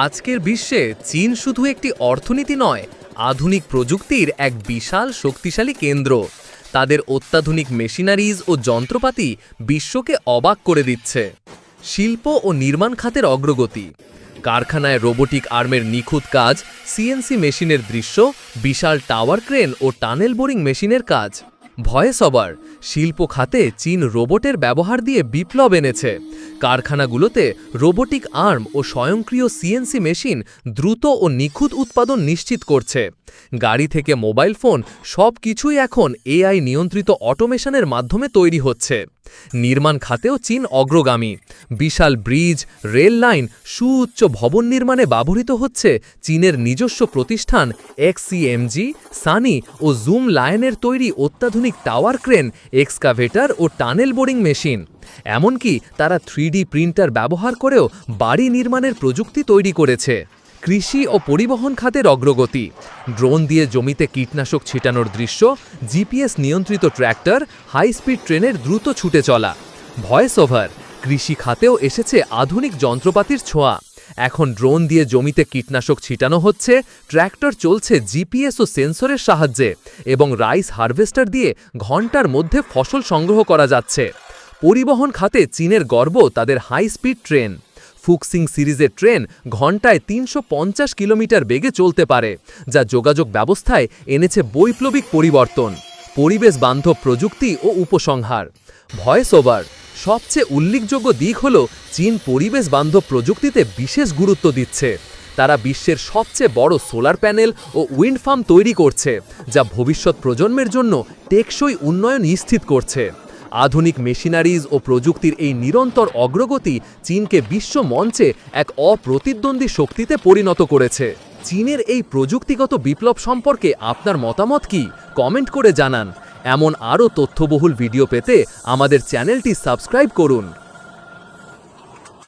আজকের বিশ্বে চীন শুধু একটি অর্থনীতি নয়, আধুনিক প্রযুক্তির এক বিশাল শক্তিশালী কেন্দ্র। তাদের অত্যাধুনিক মেশিনারিজ ও যন্ত্রপাতি বিশ্বকে অবাক করে দিচ্ছে। শিল্প ও নির্মাণ খাতের অগ্রগতি, কারখানায় রোবোটিক আর্মের নিখুঁত কাজ, সিএনসি মেশিনের দৃশ্য, বিশাল টাওয়ার ক্রেন ও টানেল বোরিং মেশিনের কাজ। ভয়েস ওভার, শিল্প খাতে চীন রোবটের ব্যবহার দিয়ে বিপ্লব এনেছে। কারখানাগুলোতে রোবোটিক আর্ম ও স্বয়ংক্রিয় সিএনসি মেশিন দ্রুত ও নিখুঁত উৎপাদন নিশ্চিত করছে। গাড়ি থেকে মোবাইল ফোন সব কিছুই এখন এআই নিয়ন্ত্রিত অটোমেশনের মাধ্যমে তৈরি হচ্ছে। নির্মাণ খাতেও চীন অগ্রগামী। বিশাল ব্রিজ, রেল লাইন, সুউচ্চ ভবন নির্মাণে ব্যবহৃত হচ্ছে চীনের নিজস্ব প্রতিষ্ঠান এক্সসিএমজি, সানি ও জুম লায়নের তৈরি অত্যাধুনিক টাওয়ার ক্রেন, এক্সকাভেটর ও টানেল বোরিং মেশিন। এমনকি তারা 3D প্রিন্টার ব্যবহার করেও বাড়ি নির্মাণের প্রযুক্তি তৈরি করেছে। কৃষি ও পরিবহন খাতের অগ্রগতি, ড্রোন দিয়ে জমিতে কীটনাশক ছিটানোর দৃশ্য, জিপিএস নিয়ন্ত্রিত ট্র্যাক্টর, হাই স্পিড ট্রেনের দ্রুত ছুটে চলা। ভয়েস ওভার, কৃষি খাতেও এসেছে আধুনিক যন্ত্রপাতির ছোঁয়া। এখন ড্রোন দিয়ে জমিতে কীটনাশক ছিটানো হচ্ছে, ট্র্যাক্টর চলছে জিপিএস ও সেন্সরের সাহায্যে, এবং রাইস হারভেস্টার দিয়ে ঘন্টার মধ্যে ফসল সংগ্রহ করা যাচ্ছে। পরিবহন খাতে চীনের গর্ব তাদের হাই স্পিড ট্রেন। ফুক্সিং সিরিজের ট্রেন ঘন্টায় ৩৫০ কিলোমিটার বেগে চলতে পারে, যা যোগাযোগ ব্যবস্থায় এনেছে বৈপ্লবিক পরিবর্তন। পরিবেশ বান্ধব প্রযুক্তি ও উপসংহার। ভয়েস ওভার, সবচেয়ে উল্লেখযোগ্য দিক হল চীন পরিবেশ বান্ধব প্রযুক্তিতে বিশেষ গুরুত্ব দিচ্ছে। তারা বিশ্বের সবচেয়ে বড় সোলার প্যানেল ও উইন্ড ফার্ম তৈরি করছে, যা ভবিষ্যৎ প্রজন্মের জন্য টেকসই উন্নয়ন নিশ্চিত করছে। আধুনিক মেশিনারিজ ও প্রযুক্তির এই নিরন্তর অগ্রগতি চীনকে বিশ্ব মঞ্চে এক অপ্রতিদ্বন্দ্বী শক্তিতে পরিণত করেছে। চীনের এই প্রযুক্তিগত বিপ্লব সম্পর্কে আপনার মতামত কি? কমেন্ট করে জানান। এমন আরও তথ্যবহুল ভিডিও পেতে আমাদের চ্যানেলটি সাবস্ক্রাইব করুন।